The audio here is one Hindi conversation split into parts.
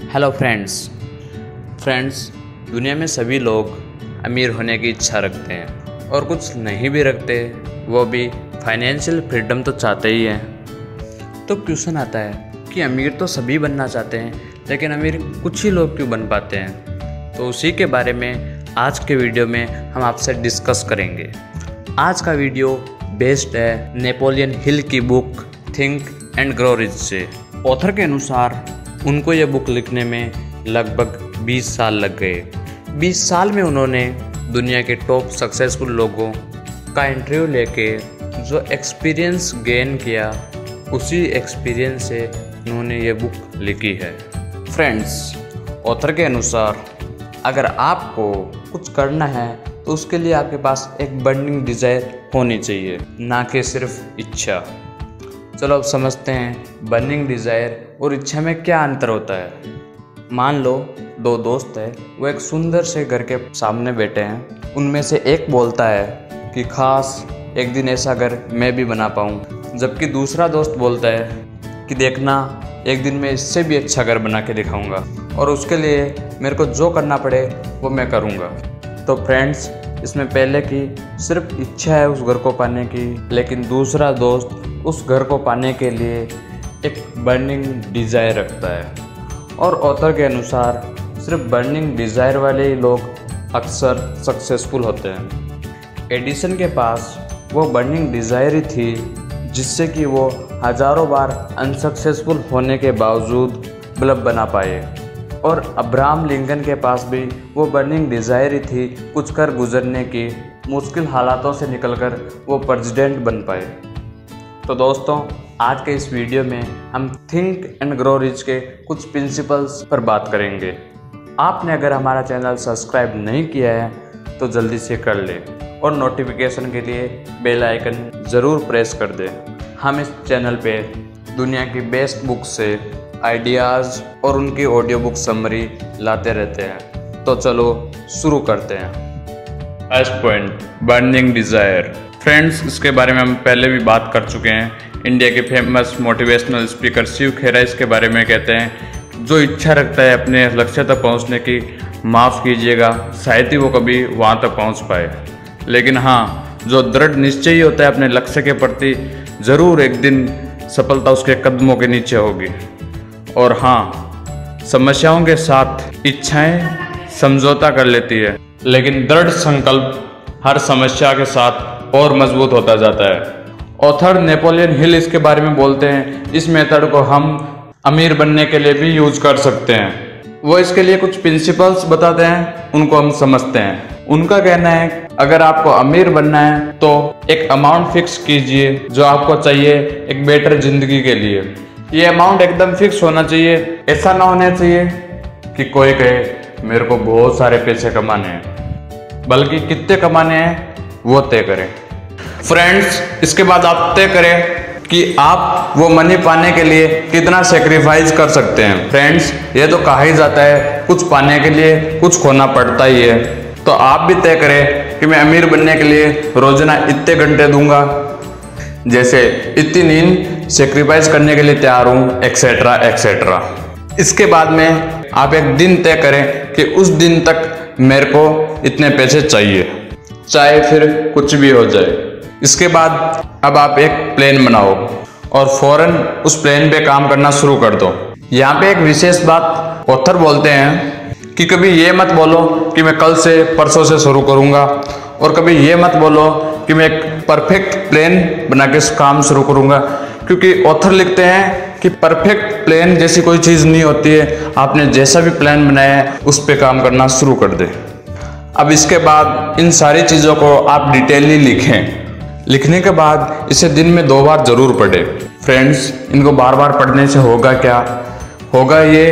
हेलो फ्रेंड्स, दुनिया में सभी लोग अमीर होने की इच्छा रखते हैं और कुछ नहीं भी रखते, वो भी फाइनेंशियल फ्रीडम तो चाहते ही हैं। तो क्वेश्चन आता है कि अमीर तो सभी बनना चाहते हैं, लेकिन अमीर कुछ ही लोग क्यों बन पाते हैं। तो उसी के बारे में आज के वीडियो में हम आपसे डिस्कस करेंगे। आज का वीडियो बेस्ड है नेपोलियन हिल की book think and grow rich से। ऑथर के अनुसार उनको ये बुक लिखने में लगभग 20 साल लग गए। 20 साल में उन्होंने दुनिया के टॉप सक्सेसफुल लोगों का इंटरव्यू लेके जो एक्सपीरियंस गेन किया, उसी एक्सपीरियंस से उन्होंने ये बुक लिखी है। फ्रेंड्स, ऑथर के अनुसार अगर आपको कुछ करना है तो उसके लिए आपके पास एक बर्निंग डिज़ायर होनी चाहिए, ना कि सिर्फ इच्छा। चलो अब समझते हैं बर्निंग डिज़ायर और इच्छा में क्या अंतर होता है। मान लो दो दोस्त हैं, वो एक सुंदर से घर के सामने बैठे हैं। उनमें से एक बोलता है कि खास एक दिन ऐसा घर मैं भी बना पाऊँ, जबकि दूसरा दोस्त बोलता है कि देखना एक दिन मैं इससे भी अच्छा घर बना के दिखाऊंगा और उसके लिए मेरे को जो करना पड़े वो मैं करूँगा। तो फ्रेंड्स, इसमें पहले की सिर्फ इच्छा है उस घर को पाने की, लेकिन दूसरा दोस्त उस घर को पाने के लिए एक बर्निंग डिज़ायर रखता है। और ऑथर के अनुसार सिर्फ बर्निंग डिज़ायर वाले ही लोग अक्सर सक्सेसफुल होते हैं। एडिसन के पास वो बर्निंग डिज़ायर ही थी, जिससे कि वो हज़ारों बार अनसक्सेसफुल होने के बावजूद बल्ब बना पाए। और अब्राहम लिंकन के पास भी वो बर्निंग डिज़ायर ही थी, कुछ कर गुजरने की, मुश्किल हालातों से निकलकर वो प्रेसिडेंट बन पाए। तो दोस्तों, आज के इस वीडियो में हम थिंक एंड ग्रो रिच के कुछ प्रिंसिपल्स पर बात करेंगे। आपने अगर हमारा चैनल सब्सक्राइब नहीं किया है तो जल्दी से कर ले और नोटिफिकेशन के लिए बेल आइकन ज़रूर प्रेस कर दें। हम इस चैनल पे दुनिया की बेस्ट बुक से आइडियाज़ और उनकी ऑडियो बुक समरी लाते रहते हैं। तो चलो शुरू करते हैं। First point, burning desire. Friends, इसके बारे में हम पहले भी बात कर चुके हैं। इंडिया के फेमस मोटिवेशनल स्पीकर शिव खेरा इसके बारे में कहते हैं, जो इच्छा रखता है अपने लक्ष्य तक पहुंचने की, माफ़ कीजिएगा शायद ही वो कभी वहां तक पहुंच पाए, लेकिन हाँ, जो दृढ़ निश्चयी होता है अपने लक्ष्य के प्रति, ज़रूर एक दिन सफलता उसके कदमों के नीचे होगी। और हाँ, समस्याओं के साथ इच्छाएं समझौता कर लेती है, लेकिन दृढ़ संकल्प हर समस्या के साथ और मजबूत होता जाता है। ऑथर नेपोलियन हिल इसके बारे में बोलते हैं, इस मेथड को हम अमीर बनने के लिए भी यूज कर सकते हैं। वो इसके लिए कुछ प्रिंसिपल्स बताते हैं, उनको हम समझते हैं। उनका कहना है, अगर आपको अमीर बनना है तो एक अमाउंट फिक्स कीजिए जो आपको चाहिए एक बेटर जिंदगी के लिए। ये अमाउंट एकदम फिक्स होना चाहिए, ऐसा ना होना चाहिए कि कोई कहे मेरे को बहुत सारे पैसे कमाने हैं, बल्कि कितने कमाने हैं वो तय करें। फ्रेंड्स, इसके बाद आप तय करें कि आप वो मनी पाने के लिए कितना सेक्रीफाइस कर सकते हैं। फ्रेंड्स, ये तो कहा ही जाता है कुछ पाने के लिए कुछ खोना पड़ता ही है। तो आप भी तय करें कि मैं अमीर बनने के लिए रोजाना इतने घंटे दूंगा, जैसे इतनी नींद सेक्रीफाइस करने के लिए तैयार हूँ, एक्सेट्रा एक्सेट्रा। इसके बाद में आप एक दिन तय करें कि उस दिन तक मेरे को इतने पैसे चाहिए, चाहे फिर कुछ भी हो जाए। इसके बाद अब आप एक प्लान बनाओ और फौरन उस प्लान पे काम करना शुरू कर दो। यहाँ पे एक विशेष बात ऑथर बोलते हैं कि कभी ये मत बोलो कि मैं कल से परसों से शुरू करूँगा, और कभी ये मत बोलो कि मैं एक परफेक्ट प्लान बना के काम शुरू करूँगा, क्योंकि ऑथर लिखते हैं कि परफेक्ट प्लान जैसी कोई चीज़ नहीं होती है। आपने जैसा भी प्लान बनाया है उस पर काम करना शुरू कर दे। अब इसके बाद इन सारी चीज़ों को आप डिटेलली लिखें। लिखने के बाद इसे दिन में 2 बार ज़रूर पढ़ें। फ्रेंड्स, इनको बार बार पढ़ने से होगा क्या? होगा ये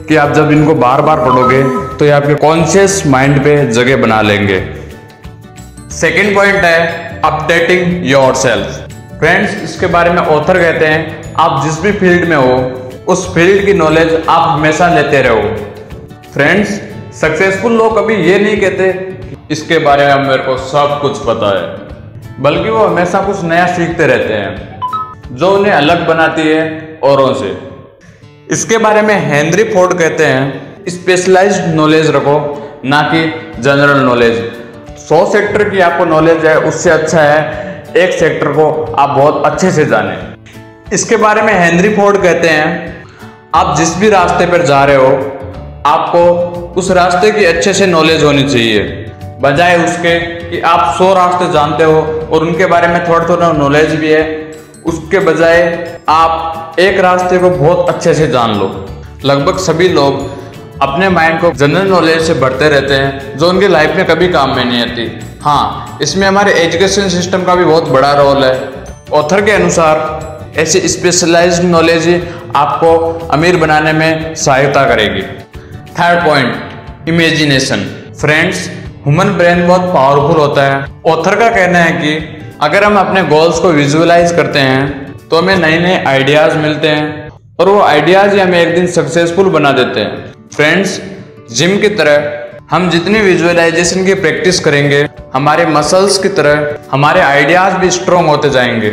कि आप जब इनको बार बार पढ़ोगे तो ये आपके कॉन्शियस माइंड पे जगह बना लेंगे। सेकेंड पॉइंट है अपडेटिंग योरसेल्फ। फ्रेंड्स, इसके बारे में ऑथर कहते हैं, आप जिस भी फील्ड में हो उस फील्ड की नॉलेज आप हमेशा लेते रहो। फ्रेंड्स, सक्सेसफुल लोग कभी ये नहीं कहते इसके बारे में मेरे को सब कुछ पता है, बल्कि वो हमेशा कुछ नया सीखते रहते हैं, जो उन्हें अलग बनाती है औरों से। इसके बारे में हेनरी फोर्ड कहते हैं, स्पेशलाइज्ड नॉलेज रखो, ना कि जनरल नॉलेज। 100 सेक्टर की आपको नॉलेज है, उससे अच्छा है एक सेक्टर को आप बहुत अच्छे से जाने। इसके बारे में हेनरी फोर्ड कहते हैं, आप जिस भी रास्ते पर जा रहे हो आपको उस रास्ते की अच्छे से नॉलेज होनी चाहिए, बजाय उसके कि आप 100 रास्ते जानते हो और उनके बारे में थोड़ा थोड़ा नॉलेज भी है, उसके बजाय आप एक रास्ते को बहुत अच्छे से जान लो। लगभग सभी लोग अपने माइंड को जनरल नॉलेज से भरते रहते हैं, जो उनकी लाइफ में कभी काम में नहीं आती। हाँ, इसमें हमारे एजुकेशन सिस्टम का भी बहुत बड़ा रोल है। ऑथर के अनुसार ऐसी स्पेशलाइज्ड नॉलेज ही आपको अमीर बनाने में सहायता करेगी। Third point, imagination. Friends, human brain बहुत पावरफुल होता है। ऑथर का कहना है कि अगर हम अपने गोल्स को विजुअलाइज करते हैं तो हमें नए नए आइडियाज मिलते हैं और वो आइडियाज ही हमें एक दिन सक्सेसफुल बना देते हैं। फ्रेंड्स, जिम की तरह हम जितनी विजुअलाइजेशन की प्रैक्टिस करेंगे, हमारे मसल्स की तरह हमारे आइडियाज भी स्ट्रॉन्ग होते जाएंगे।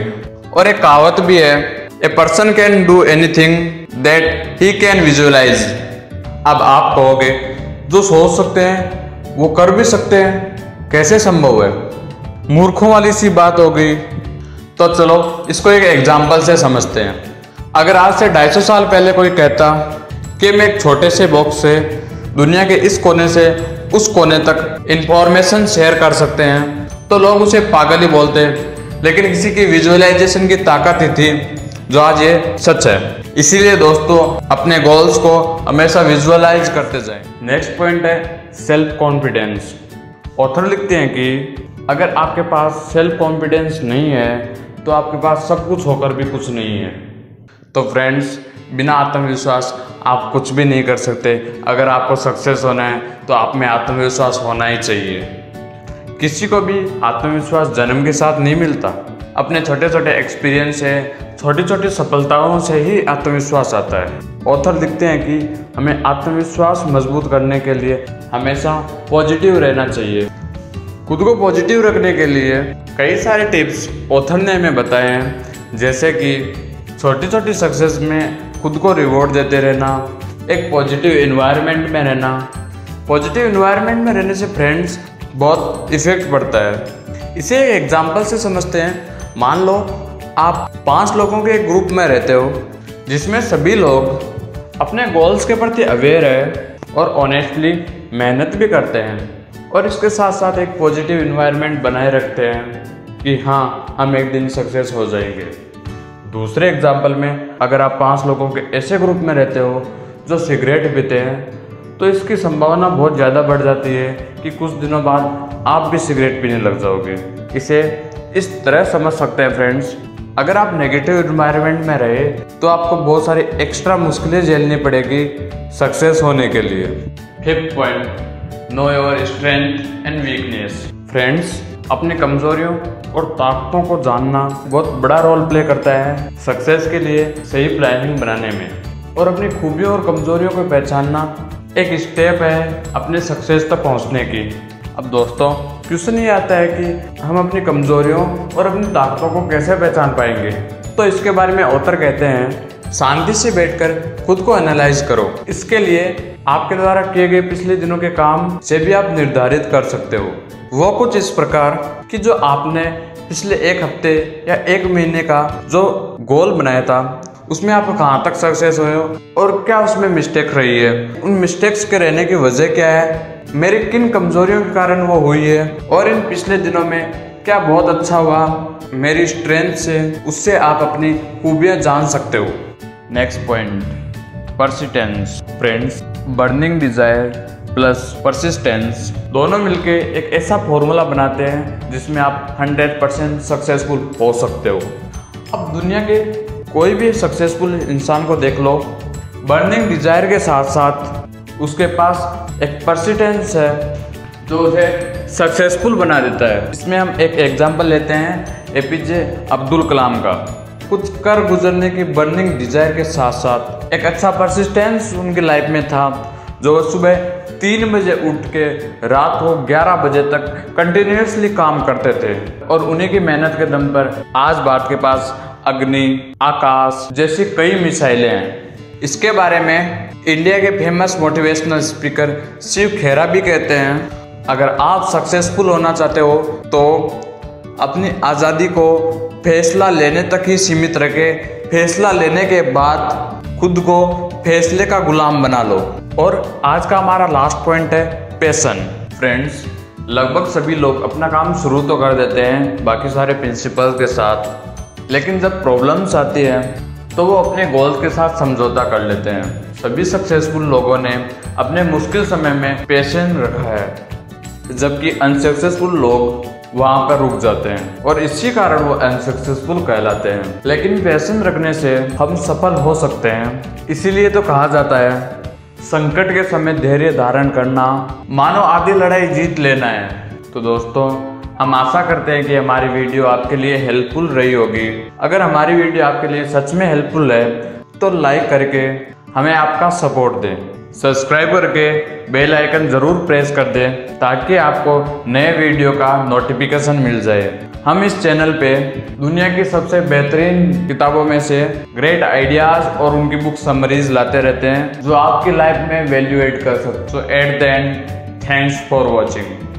और एक कहावत भी है, a person can do anything that he can visualize. अब आप कहोगे, जो सोच सकते हैं वो कर भी सकते हैं, कैसे संभव है? मूर्खों वाली सी बात हो गई। तो चलो इसको एक एग्जाम्पल से समझते हैं। अगर आज से 250 साल पहले कोई कहता कि मैं एक छोटे से बॉक्स से दुनिया के इस कोने से उस कोने तक इंफॉर्मेशन शेयर कर सकते हैं, तो लोग उसे पागल ही बोलते। लेकिन किसी की विजुअलाइजेशन की ताकत ही थी, जो आज ये सच है। इसीलिए दोस्तों, अपने गोल्स को हमेशा विजुअलाइज करते जाएं। नेक्स्ट पॉइंट है सेल्फ कॉन्फिडेंस। ऑथर लिखते हैं कि अगर आपके पास सेल्फ कॉन्फिडेंस नहीं है तो आपके पास सब कुछ होकर भी कुछ नहीं है। तो फ्रेंड्स, बिना आत्मविश्वास आप कुछ भी नहीं कर सकते। अगर आपको सक्सेस होना है तो आप में आत्मविश्वास होना ही चाहिए। किसी को भी आत्मविश्वास जन्म के साथ नहीं मिलता, अपने छोटे छोटे एक्सपीरियंस से, छोटी छोटी सफलताओं से ही आत्मविश्वास आता है। ऑथर लिखते हैं कि हमें आत्मविश्वास मजबूत करने के लिए हमेशा पॉजिटिव रहना चाहिए। खुद को पॉजिटिव रखने के लिए कई सारे टिप्स ऑथर ने हमें बताए हैं, जैसे कि छोटी छोटी सक्सेस में खुद को रिवॉर्ड देते रहना, एक पॉजिटिव एनवायरनमेंट में रहना। पॉजिटिव एनवायरनमेंट में रहने से फ्रेंड्स बहुत इफेक्ट पड़ता है। इसे एक एग्जांपल से समझते हैं। मान लो आप 5 लोगों के एक ग्रुप में रहते हो, जिसमें सभी लोग अपने गोल्स के प्रति अवेयर है और ऑनेस्टली मेहनत भी करते हैं, और इसके साथ साथ एक पॉजिटिव एनवायरनमेंट बनाए रखते हैं कि हाँ, हम एक दिन सक्सेस हो जाएंगे। दूसरे एग्जाम्पल में अगर आप 5 लोगों के ऐसे ग्रुप में रहते हो जो सिगरेट पीते हैं, तो इसकी संभावना बहुत ज़्यादा बढ़ जाती है कि कुछ दिनों बाद आप भी सिगरेट पीने लग जाओगे। इसे इस तरह समझ सकते हैं फ्रेंड्स, अगर आप नेगेटिव एनवायरनमेंट में रहे तो आपको बहुत सारी एक्स्ट्रा मुश्किलें झेलनी पड़ेगी सक्सेस होने के लिए। Fifth point, know your strength and weakness. Friends, अपनी कमजोरियों और ताकतों को जानना बहुत बड़ा रोल प्ले करता है सक्सेस के लिए सही प्लानिंग बनाने में, और अपनी खूबियों और कमजोरियों को पहचानना एक स्टेप है अपने सक्सेस तक पहुंचने की। अब दोस्तों, क्वेश्चन ये आता है कि हम अपनी कमजोरियों और अपनी ताकतों को कैसे पहचान पाएंगे? तो इसके बारे में ऑथर कहते हैं, शांति से बैठकर खुद को एनालाइज करो। इसके लिए आपके द्वारा किए गए पिछले दिनों के काम से भी आप निर्धारित कर सकते हो। वो कुछ इस प्रकार कि जो आपने पिछले 1 हफ्ते या 1 महीने का जो गोल बनाया था, उसमें आप कहाँ तक सक्सेस हुए हो और क्या उसमें मिस्टेक रही है। उन मिस्टेक्स के रहने की वजह क्या है, मेरी किन कमजोरियों के कारण वो हुई है, और इन पिछले दिनों में क्या बहुत अच्छा हुआ मेरी स्ट्रेंथ से, उससे आप अपनी खूबियाँ जान सकते हो। Next point, persistence. Friends, burning desire plus persistence दोनों मिलके एक ऐसा फॉर्मूला बनाते हैं जिसमें आप 100% सक्सेसफुल हो सकते हो। अब दुनिया के कोई भी सक्सेसफुल इंसान को देख लो, बर्निंग डिजायर के साथ साथ उसके पास एक परसिस्टेंस है जो उसे सक्सेसफुल बना देता है। इसमें हम एक एग्जांपल लेते हैं एपीजे अब्दुल कलाम का। कुछ कर गुजरने की बर्निंग डिजायर के साथ साथ एक अच्छा परसिस्टेंस उनकी लाइफ में था, जो सुबह 3 बजे उठ के रात को 11 बजे तक कंटिन्यूसली काम करते थे, और उन्हीं की मेहनत के दम पर आज भारत के पास अग्नि, आकाश जैसी कई मिसाइलें हैं। इसके बारे में इंडिया के फेमस मोटिवेशनल स्पीकर शिव खेरा भी कहते हैं, अगर आप सक्सेसफुल होना चाहते हो तो अपनी आज़ादी को फैसला लेने तक ही सीमित रखें। फैसला लेने के बाद खुद को फैसले का गुलाम बना लो। और आज का हमारा लास्ट पॉइंट है पैशन। फ्रेंड्स, लगभग सभी लोग अपना काम शुरू तो कर देते हैं बाकी सारे प्रिंसिपल्स के साथ, लेकिन जब प्रॉब्लम्स आती है तो वो अपने गोल्स के साथ समझौता कर लेते हैं। सभी सक्सेसफुल लोगों ने अपने मुश्किल समय में पेशेंस रखा है, जबकि अनसक्सेसफुल लोग वहाँ पर रुक जाते हैं और इसी कारण वो अनसक्सेसफुल कहलाते हैं। लेकिन पेशेंस रखने से हम सफल हो सकते हैं। इसीलिए तो कहा जाता है संकट के समय धैर्य धारण करना मानो आधी लड़ाई जीत लेना है। तो दोस्तों, हम आशा करते हैं कि हमारी वीडियो आपके लिए हेल्पफुल रही होगी। अगर हमारी वीडियो आपके लिए सच में हेल्पफुल है तो लाइक करके हमें आपका सपोर्ट दें। सब्सक्राइब करके बेल आइकन ज़रूर प्रेस कर दें ताकि आपको नए वीडियो का नोटिफिकेशन मिल जाए। हम इस चैनल पे दुनिया की सबसे बेहतरीन किताबों में से ग्रेट आइडियाज़ और उनकी बुक समरीज लाते रहते हैं जो आपकी लाइफ में वैल्यू ऐड कर सकते। So at the end, thanks for watching.